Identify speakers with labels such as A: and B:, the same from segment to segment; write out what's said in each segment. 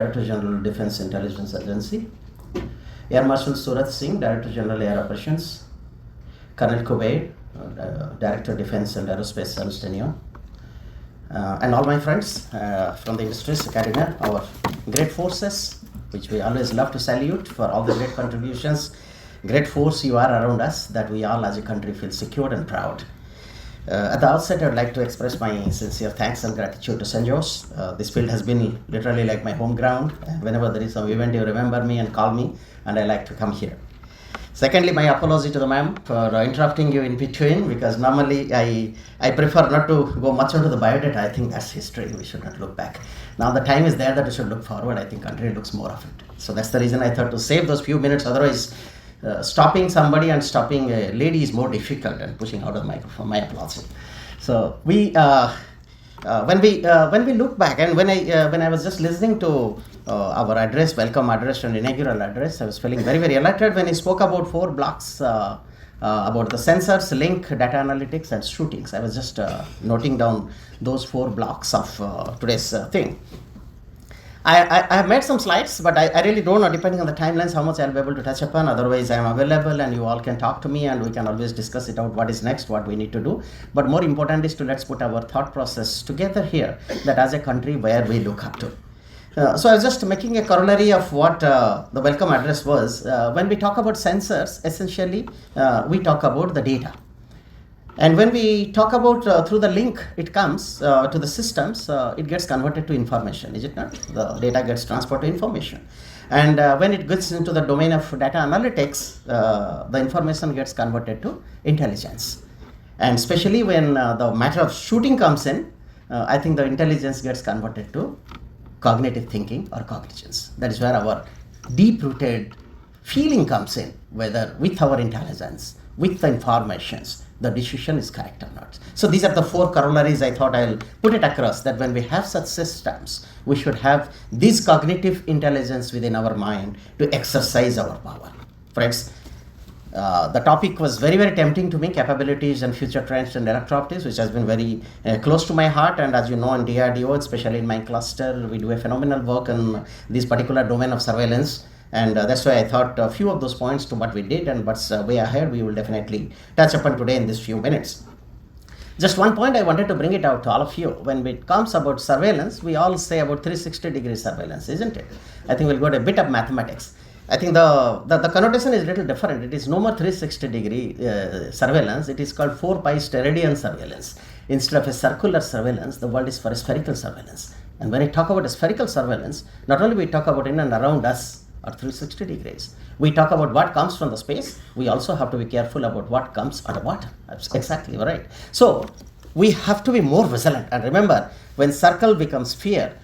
A: Director General Defense Intelligence Agency, Air Marshal Surat Singh, Director General Air Operations, Colonel Kubair, Director Defense and Aerospace Service Tenure, and all my friends from the industries, academia, our great forces, which we always love to salute for all the great contributions, great force you are around us, that we all as a country feel secure and proud. At the outset, I would like to express my sincere thanks and gratitude to St. Joe's. This field has been literally like my home ground. Whenever there is some event, you remember me and call me, and I like to come here. Secondly, my apology to the ma'am for interrupting you in between, because normally I prefer not to go much into the biodata. I think that's history. We should not look back. Now the time is there that we should look forward. I think country looks more of it. So that's the reason I thought to save those few minutes. Otherwise, stopping somebody and stopping a lady is more difficult than pushing out of the microphone. My apology. So when we look back, and when I was just listening to our address, welcome address and inaugural address, I was feeling very, very elated when he spoke about 4 blocks about the sensors, link, data analytics, and shootings. I was just noting down those 4 blocks of today's thing. I have made some slides, but I really don't know, depending on the timelines, how much I'll be able to touch upon. Otherwise, I am available and you all can talk to me and we can always discuss it out, what is next, what we need to do. But more important is to let's put our thought process together here, that as a country, where we look up to. So I was just making a corollary of what the welcome address was. When we talk about sensors, essentially, we talk about the data. And when we talk about through the link, it comes to the systems, it gets converted to information, is it not? The data gets transferred to information. And when it gets into the domain of data analytics, the information gets converted to intelligence. And especially when the matter of shooting comes in, I think the intelligence gets converted to cognitive thinking or cognizance. That is where our deep-rooted feeling comes in, whether with our intelligence, with the informations, the decision is correct or not. So these are the 4 corollaries I thought I'll put it across, that when we have such systems, we should have this cognitive intelligence within our mind to exercise our power. Friends, the topic was very, very tempting to me, capabilities and future trends and electro-optics, which has been very close to my heart. And as you know, in DRDO, especially in my cluster, we do a phenomenal work in this particular domain of surveillance. And that's why I thought a few of those points to what we did and what's way ahead, we will definitely touch upon today in this few minutes. Just one point I wanted to bring it out to all of you. When it comes about surveillance, we all say about 360-degree surveillance, isn't it? I think we'll go to a bit of mathematics. I think the connotation is a little different. It is no more 360-degree surveillance. It is called 4-pi steradian surveillance. Instead of a circular surveillance, the world is for a spherical surveillance. And when I talk about a spherical surveillance, not only we talk about in and around us, or 360 degrees. We talk about what comes from the space. We also have to be careful about what comes at the bottom. That's exactly right. So we have to be more vigilant. And remember, when circle becomes sphere,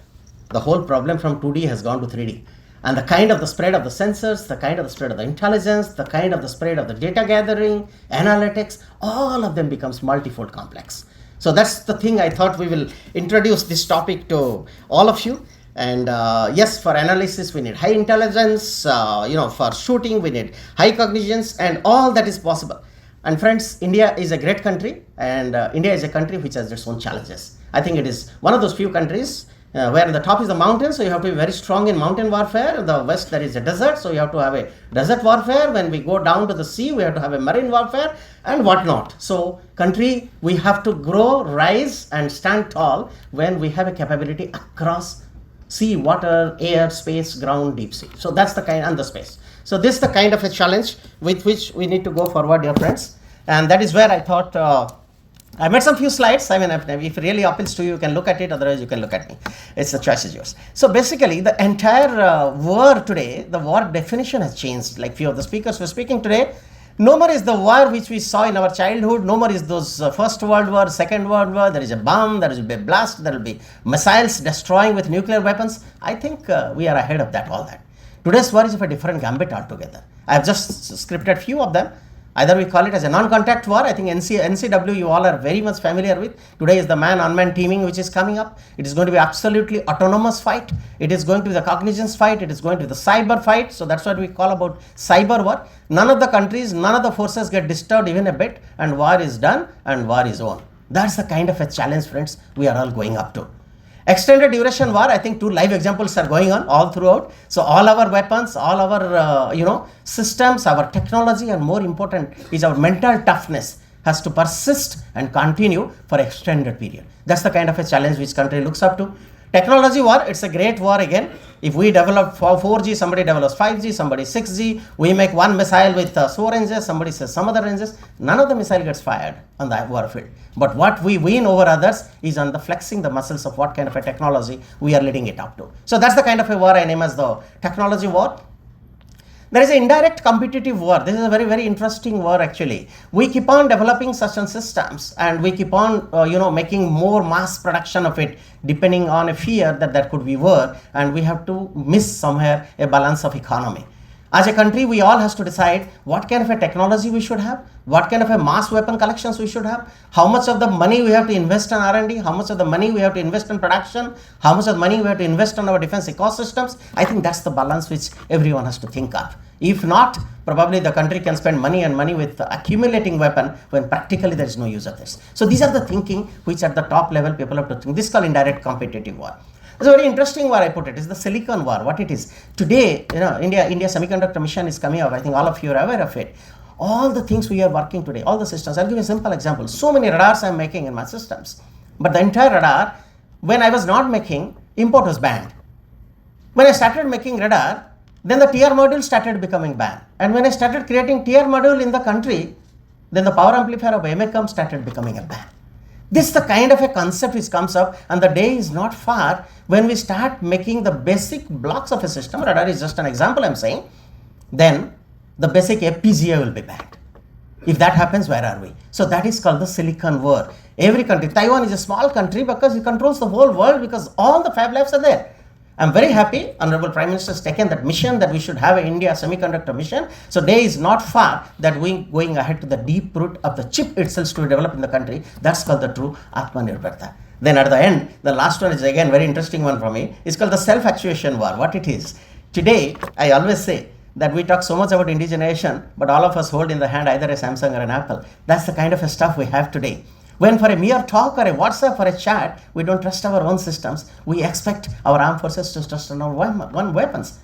A: the whole problem from 2D has gone to 3D. And the kind of the spread of the sensors, the kind of the spread of the intelligence, the kind of the spread of the data gathering, analytics, all of them becomes multifold complex. So that's the thing I thought we will introduce this topic to all of you. And yes, for analysis, we need high intelligence, for shooting, we need high cognizance, and all that is possible. And friends, India is a great country, and India is a country which has its own challenges. I think it is one of those few countries where the top is the mountain, so you have to be very strong in mountain warfare. The west, there is a desert, so you have to have a desert warfare. When we go down to the sea, we have to have a marine warfare and whatnot. So country, we have to grow, rise, and stand tall when we have a capability across sea, water, air, space, ground, deep sea. So that's the kind, and the space. So this is the kind of a challenge with which we need to go forward, dear friends. And that is where I thought, I made some few slides. I mean, if it really appeals to you, you can look at it. Otherwise, you can look at me. It's the choice is yours. So basically, the entire war today, the war definition has changed. Like few of the speakers were speaking today, no more is the war which we saw in our childhood. No more is those First World War, Second World War. There is a bomb, there will be a blast, there will be missiles destroying with nuclear weapons. I think we are ahead of that, all that. Today's war is of a different gambit altogether. I have just scripted few of them. Either we call it as a non-contact war. I think NCW you all are very much familiar with. Today is the man-on-man teaming which is coming up. It is going to be absolutely autonomous fight. It is going to be the cognizance fight. It is going to be the cyber fight. So that's what we call about cyber war. None of the countries, none of the forces get disturbed even a bit, and war is done and war is on. That's the kind of a challenge, friends, we are all going up to. Extended duration war, I think 2 live examples are going on all throughout. So all our weapons, all our systems, our technology, and more important is our mental toughness has to persist and continue for extended period. That's the kind of a challenge which country looks up to. Technology war, it's a great war again. If we develop 4G, somebody develops 5G, somebody 6G, we make one missile with 4 ranges, somebody says some other ranges, none of the missile gets fired on the warfield. But what we win over others is on the flexing the muscles of what kind of a technology we are leading it up to. So that's the kind of a war I name as the technology war. There is an indirect competitive war. This is a very, very interesting war actually. We keep on developing such systems and we keep on making more mass production of it depending on a fear that there could be war, and we have to miss somewhere a balance of economy. As a country, we all have to decide what kind of a technology we should have, what kind of a mass weapon collections we should have, how much of the money we have to invest in R&D, how much of the money we have to invest in production, how much of the money we have to invest in our defense ecosystems. I think that's the balance which everyone has to think of. If not, probably the country can spend money and money with accumulating weapon when practically there is no use of this. So these are the thinking which at the top level people have to think. This is called indirect competitive war. It's a very interesting war, I put it. It's the silicon war. What it is today, India semiconductor mission is coming up. I think all of you are aware of it. All the things we are working today, all the systems. I'll give you a simple example. So many radars I'm making in my systems, but the entire radar, when I was not making, import was banned. When I started making radar, then the TR module started becoming banned. And when I started creating TR module in the country, then the power amplifier of MACOM started becoming a ban. This is the kind of a concept which comes up, and the day is not far when we start making the basic blocks of a system. Radar is just an example I'm saying. Then the basic FPGA will be banned. If that happens, where are we? So that is called the silicon war. Every country, Taiwan is a small country because it controls the whole world because all the fab labs are there. I'm very happy Honorable Prime Minister has taken that mission that we should have an India semiconductor mission. So day is not far that we going ahead to the deep root of the chip itself to develop in the country. That's called the true Atmanirbharta. Then at the end, the last one is again very interesting one for me. It's called the self-actuation war. What it is. Today, I always say that we talk so much about indigenization, but all of us hold in the hand either a Samsung or an Apple. That's the kind of a stuff we have today. When for a mere talk or a WhatsApp or a chat, we don't trust our own systems, we expect our armed forces to trust on our one weapons.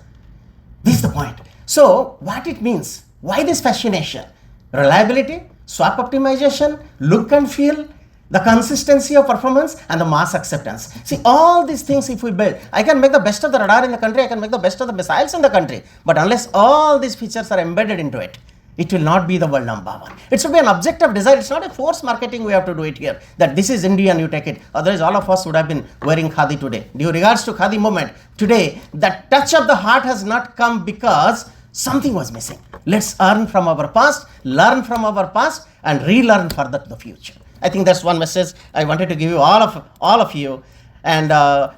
A: This is the point. So what it means, why this fascination? Reliability, swap optimization, look and feel, the consistency of performance, and the mass acceptance. See, all these things if we build, I can make the best of the radar in the country, I can make the best of the missiles in the country, but unless all these features are embedded into it, it will not be the world number one. It should be an object of desire. It's not a force marketing we have to do it here. That this is Indian, you take it. Otherwise, all of us would have been wearing khadi today. Due regards to khadi movement, today, the touch of the heart has not come because something was missing. Let's learn from our past, and relearn for the future. I think that's one message I wanted to give you, all of you. And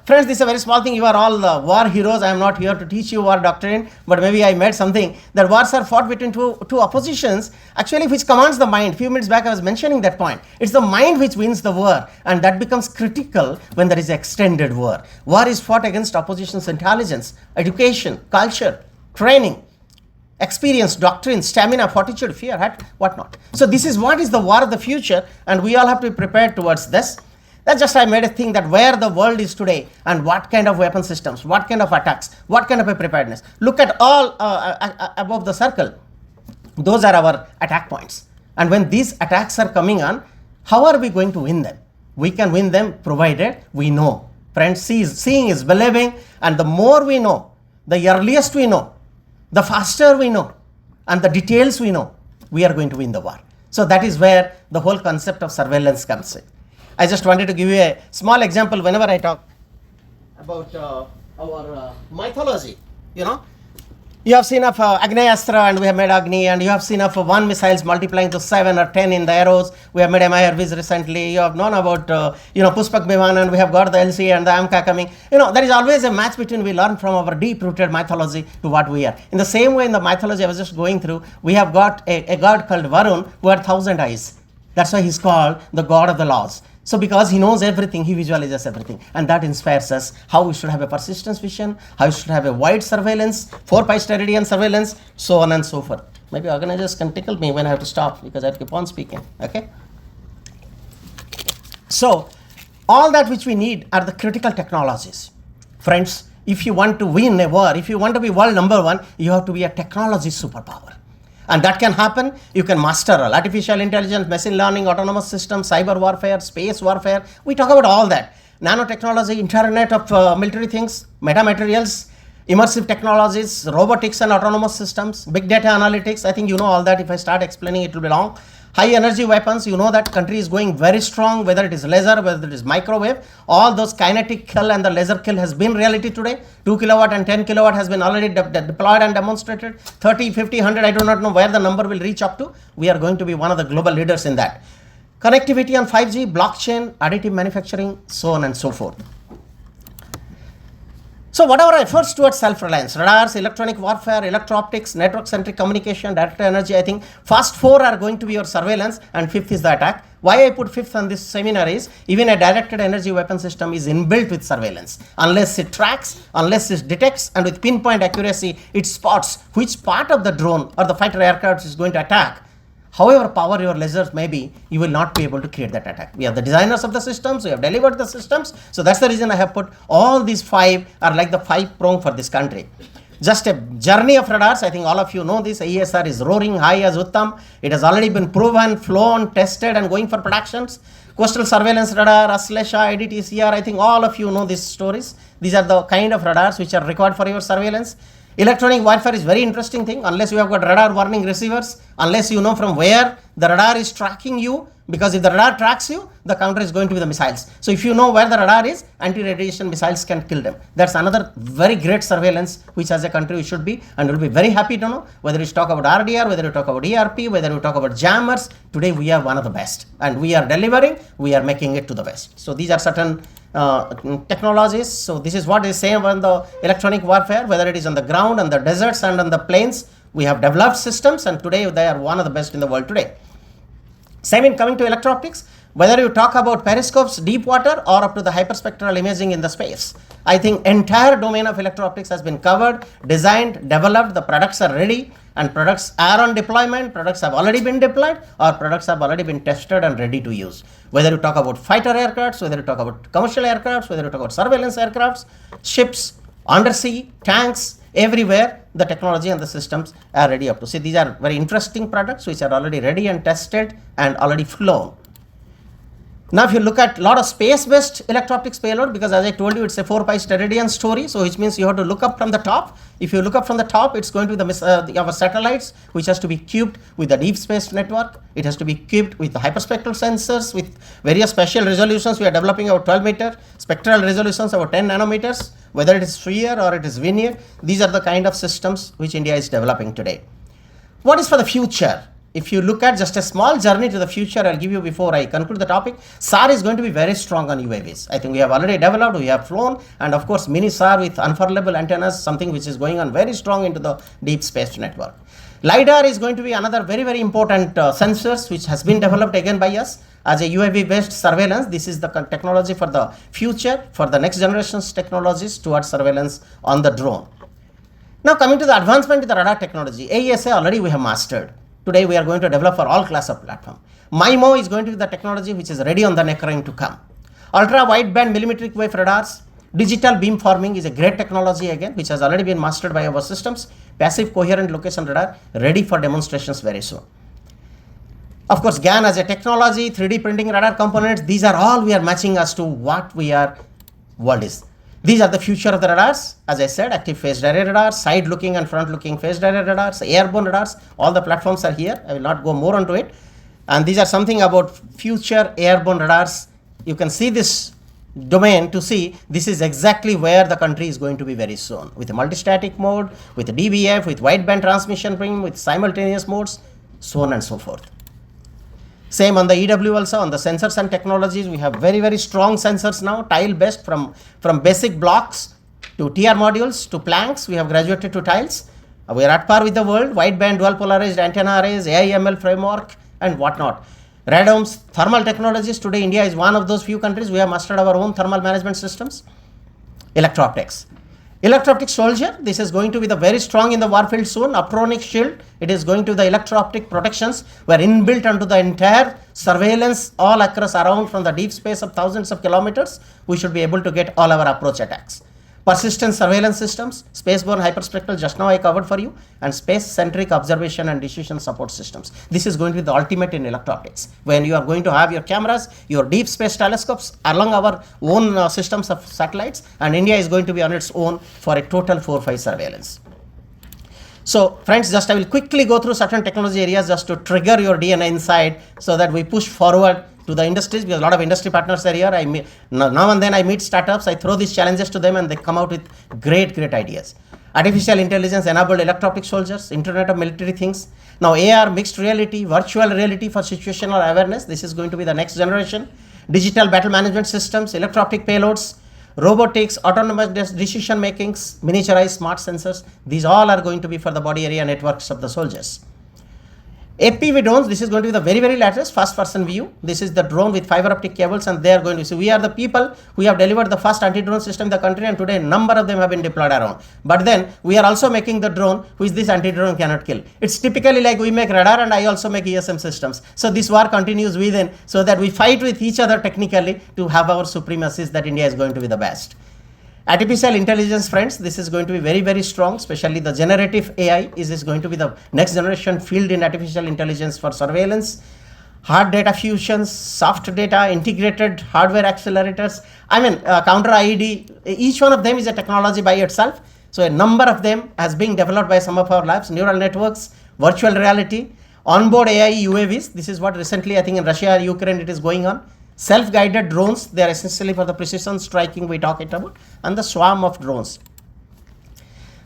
A: friends, this is a very small thing. You are all war heroes. I am not here to teach you war doctrine, but maybe I made something that wars are fought between two oppositions, actually, which commands the mind. Few minutes back I was mentioning that point. It's the mind which wins the war, and that becomes critical when there is extended war. War is fought against opposition's intelligence, education, culture, training, experience, doctrine, stamina, fortitude, fear, whatnot. So this is what is the war of the future, and we all have to be prepared towards this. That's just I made a thing that where the world is today and what kind of weapon systems, what kind of attacks, what kind of a preparedness. Look at all above the circle. Those are our attack points. And when these attacks are coming on, how are we going to win them? We can win them provided we know. Friends, seeing is believing, and the more we know, the earliest we know, the faster we know, and the details we know, we are going to win the war. So that is where the whole concept of surveillance comes in. I just wanted to give you a small example whenever I talk about our mythology. You have seen of Agnayastra, and we have made Agni, and you have seen of one missiles multiplying to 7 or 10 in the arrows. We have made MIRVs recently. You have known about Puspak Biman, and we have got the LC and the AMCA coming. There is always a match between we learn from our deep-rooted mythology to what we are. In the same way, in the mythology I was just going through, we have got a god called Varun who had 1,000 eyes. That's why he's called the god of the laws. So because he knows everything, he visualizes everything, and that inspires us how we should have a persistence vision, how we should have a wide surveillance, 4-pi steradian surveillance, so on and so forth. Maybe organizers can tickle me when I have to stop because I have to keep on speaking. Okay. So
B: All that which we need are the critical technologies. Friends, if you want to win a war, if you want to be world number one, you have to be a technology superpower. And that can happen. You can master all artificial intelligence, machine learning, autonomous systems, cyber warfare, space warfare. We talk about all that. Nanotechnology, internet of military things, metamaterials, immersive technologies, robotics and autonomous systems, big data analytics. I think you know all that. If I start explaining, it will be long. High energy weapons, you know that country is going very strong, whether it is laser, whether it is microwave, all those kinetic kill and the laser kill has been reality today. 2 kilowatt and 10 kilowatt has been already deployed and demonstrated. 30, 50, 100, I do not know where the number will reach up to. We are going to be one of the global leaders in that. Connectivity on 5G, blockchain, additive manufacturing, so on and so forth. So what are our efforts towards self-reliance? Radars, electronic warfare, electro-optics, network-centric communication, directed energy. I think first 4 are going to be your surveillance and 5th is the attack. Why I put 5th on this seminar is even a directed energy weapon system is inbuilt with surveillance. Unless it tracks, unless it detects, and with pinpoint accuracy, it spots which part of the drone or the fighter aircraft is going to attack. However power your lasers may be, you will not be able to create that attack. We are the designers of the systems, we have delivered the systems. So that's the reason I have put all these 5 are like the 5 prong for this country. Just a journey of radars. I think all of you know this. AESR is roaring high as Uttam. It has already been proven, flown, tested and going for productions. Coastal surveillance radar, Aslesha, IDTCR, I think all of you know these stories. These are the kind of radars which are required for your surveillance. Electronic warfare is very interesting thing. Unless you have got radar warning receivers, unless you know from where the radar is tracking you, because if the radar tracks you, the counter is going to be the missiles. So if you know where the radar is, anti-radiation missiles can kill them. That's another very great surveillance which as a country we should be, and we'll be very happy to know whether you talk about RDR, whether you talk about ERP, whether you talk about jammers. Today we are one of the best and we are delivering, we are making it to the best. So these are certain technologies. So this is what is saying on the electronic warfare, whether it is on the ground, on the deserts and on the plains. We have developed systems and today they are one of the best in the world today. Same in coming to electro-optics, whether you talk about periscopes, deep water or up to the hyperspectral imaging in the space. I think entire domain of electro-optics has been covered, designed, developed, the products are ready and products are on deployment, products have already been deployed or products have already been tested and ready to use. Whether you talk about fighter aircrafts, whether you talk about commercial aircrafts, whether you talk about surveillance aircrafts, ships, undersea, tanks, everywhere the technology and the systems are ready up to. See, these are very interesting products which are already ready and tested and already flown. Now, if you look at a lot of space-based electro-optics payload, because as I told you, it's a 4 pi steradian story, so which means you have to look up from the top. If you look up from the top, it's going to be our satellites, which has to be cubed with the deep space network. It has to be cubed with the hyperspectral sensors, with various special resolutions. We are developing our 12-meter spectral resolutions, our 10 nanometers, whether it is sphere or it is linear. These are the kind of systems which India is developing today. What is for the future? If you look at just a small journey to the future, I'll give you before I conclude the topic. SAR is going to be very strong on UAVs. I think we have already developed, we have flown, and of course mini SAR with unfurlable antennas, something which is going on very strong into the deep space network. LiDAR is going to be another very, very important sensors which has been developed again by us as a UAV based surveillance. This is the technology for the future, for the next generation's technologies towards surveillance on the drone. Now coming to the advancement in the radar technology, AESA already we have mastered. Today we are going to develop for all class of platform. MIMO is going to be the technology which is ready on the neckline to come. Ultra wideband millimetric wave radars, digital beamforming is a great technology again which has already been mastered by our systems. Passive coherent location radar ready for demonstrations very soon. Of course GAN as a technology, 3D printing radar components, these are all we are matching as to what we are world is. These are the future of the radars. As I said, active phased array radars, side looking and front looking phased array radars, airborne radars, all the platforms are here. I will not go more onto it. And these are something about future airborne radars. You can see this domain to see this is exactly where the country is going to be very soon. With a multistatic mode, with a DBF, with wideband transmission beam, with simultaneous modes, so on and so forth. Same on the EW also, on the sensors and technologies, we have very, very strong sensors now, tile based from basic blocks to TR modules to planks, we have graduated to tiles. We are at par with the world, wideband dual polarized antenna arrays, AI/ML framework and whatnot. Radomes, thermal technologies, today India is one of those few countries we have mastered our own thermal management systems. Electro-optics. Electro-optic soldier, this is going to be the very strong in the warfield soon. Upronic shield, it is going to the electro-optic protections were inbuilt onto the entire surveillance all across around from the deep space of thousands of kilometers. We should be able to get all our approach attacks. Persistent surveillance systems, spaceborne hyperspectral, just now I covered for you, and space-centric observation and decision support systems. This is going to be the ultimate in electro-optics. When you are going to have your cameras, your deep space telescopes along our own systems of satellites, and India is going to be on its own for a total 4-5 surveillance. So friends, just I will quickly go through certain technology areas just to trigger your DNA inside so that we push forward to the industries, because a lot of industry partners are here. Now and then I meet startups, I throw these challenges to them and they come out with great ideas. Artificial intelligence enabled electro-optic soldiers, Internet of Military Things. Now AR, mixed reality, virtual reality for situational awareness. This is going to be the next generation. Digital battle management systems, electro-optic payloads, robotics, autonomous decision makings, miniaturized smart sensors. These all are going to be for the body area networks of the soldiers. APV drones, this is going to be the very latest first person view. This is the drone with fiber optic cables, and they are going to see. We are the people who have delivered the first anti-drone system in the country, and today a number of them have been deployed around. But then we are also making the drone which this anti-drone cannot kill. It's typically like we make radar and I also make ESM systems. So this war continues within, so that we fight with each other technically to have our supremacies that India is going to be the best. Artificial intelligence, friends, this is going to be very strong, especially the generative AI is going to be the next generation field in artificial intelligence for surveillance. Hard data fusions, soft data, integrated hardware accelerators. Counter IED, each one of them is a technology by itself. So a number of them has been developed by some of our labs. Neural networks, virtual reality, onboard AI UAVs. This is what recently I think in Russia and Ukraine it is going on. Self-guided drones, they are essentially for the precision striking we talked about, and the swarm of drones.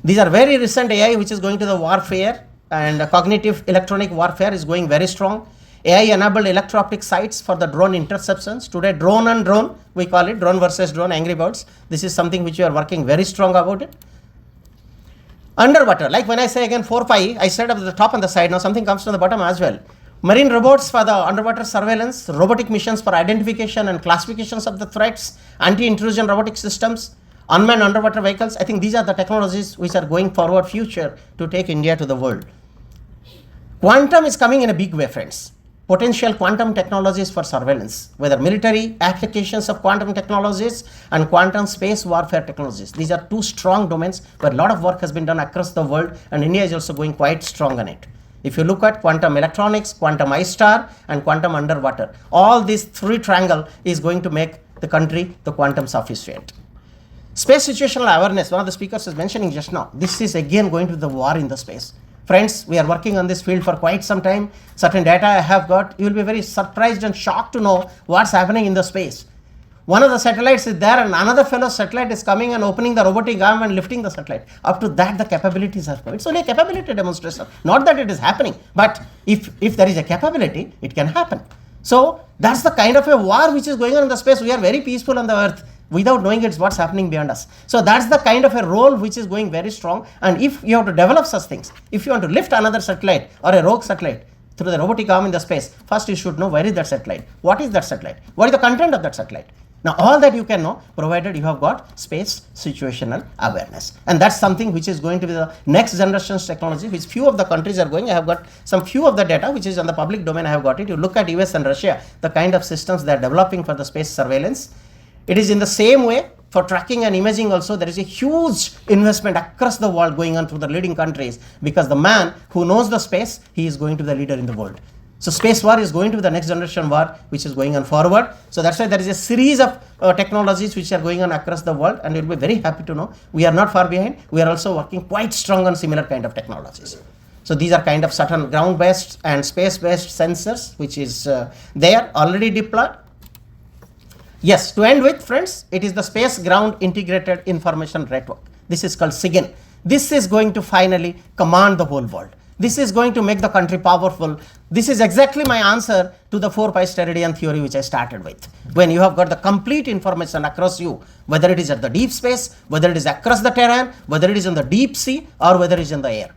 B: These are very recent AI which is going to the warfare, and cognitive electronic warfare is going very strong. AI enabled electro-optic sights for the drone interceptions. Today drone on drone, we call it drone versus drone, Angry Birds. This is something which we are working very strong about it. Underwater, like when I say again 4-5, I said at the top and the side, now something comes to the bottom as well. Marine robots for the underwater surveillance, robotic missions for identification and classifications of the threats, anti-intrusion robotic systems, unmanned underwater vehicles. I think these are the technologies which are going forward future to take India to the world. Quantum is coming in a big way, friends. Potential quantum technologies for surveillance, whether military applications of quantum technologies and quantum space warfare technologies. These are two strong domains where a lot of work has been done across the world, and India is also going quite strong on it. If you look at quantum electronics, quantum I-star, and quantum underwater, all these three triangle is going to make the country the quantum sufficient. Space situational awareness, one of the speakers is mentioning just now. This is again going to the war in the space. Friends, we are working on this field for quite some time. Certain data I have got, you will be very surprised and shocked to know what's happening in the space. One of the satellites is there and another fellow satellite is coming and opening the robotic arm and lifting the satellite. Up to that, the capabilities are coming. It's only a capability demonstration. Not that it is happening, but if there is a capability, it can happen. So that's the kind of a war which is going on in the space. We are very peaceful on the earth without knowing it's what's happening beyond us. So that's the kind of a role which is going very strong. And if you have to develop such things, if you want to lift another satellite or a rogue satellite through the robotic arm in the space, first you should know where is that satellite, what is that satellite, what is the content of that satellite. Now all that you can know, provided you have got space situational awareness. And that's something which is going to be the next generation's technology, which few of the countries are going. I have got some few of the data which is on the public domain. I have got it. You look at US and Russia, the kind of systems they are developing for the space surveillance. It is in the same way for tracking and imaging also. There is a huge investment across the world going on through the leading countries, because the man who knows the space, he is going to be the leader in the world. So space war is going to be the next generation war which is going on forward. So that's why there is a series of technologies which are going on across the world, and you'll be very happy to know we are not far behind. We are also working quite strong on similar kind of technologies. So these are kind of certain ground-based and space-based sensors which is there already deployed. Yes, to end with, friends, it is the Space Ground Integrated Information Network. This is called SIGIN. This is going to finally command the whole world. This is going to make the country powerful. This is exactly my answer to the 4-pi steradian theory which I started with. When you have got the complete information across you, whether it is at the deep space, whether it is across the terrain, whether it is in the deep sea, or whether it is in the air.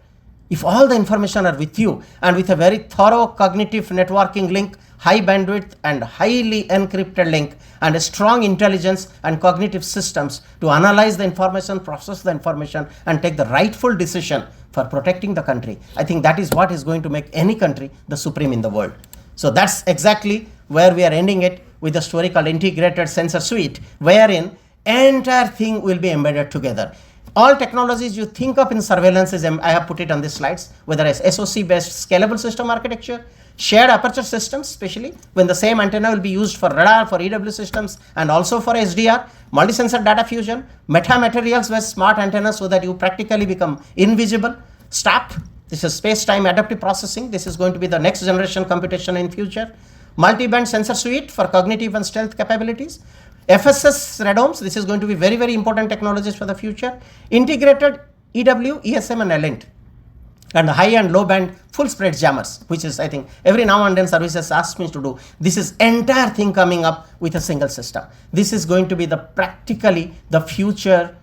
B: If all the information are with you and with a very thorough cognitive networking link, high bandwidth and highly encrypted link, and a strong intelligence and cognitive systems to analyze the information, process the information, and take the rightful decision for protecting the country. I think that is what is going to make any country the supreme in the world. So that's exactly where we are ending it with a story called Integrated Sensor Suite, wherein entire thing will be embedded together. All technologies you think of in surveillance is, I have put it on these slides, whether it's SoC based scalable system architecture, shared aperture systems, especially when the same antenna will be used for radar, for EW systems, and also for SDR, multi-sensor data fusion, metamaterials with smart antennas so that you practically become invisible, STAP, this is space-time adaptive processing, this is going to be the next generation computation in future, multi-band sensor suite for cognitive and stealth capabilities, FSS radomes, this is going to be very, very important technologies for the future, integrated EW, ESM and ELINT, and high and low band full spread jammers, which is, I think, every now and then services ask me to do. This is entire thing coming up with a single system. This is going to be the practically the future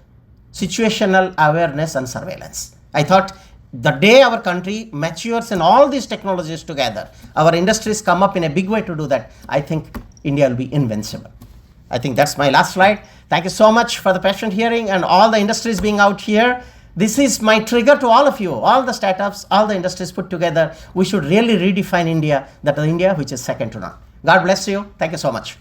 B: situational awareness and surveillance. I thought the day our country matures in all these technologies together, our industries come up in a big way to do that, I think India will be invincible. I think that's my last slide. Thank you so much for the patient hearing and all the industries being out here. This is my trigger to all of you, all the startups, all the industries put together. We should really redefine India, that India which is second to none. God bless you. Thank you so much.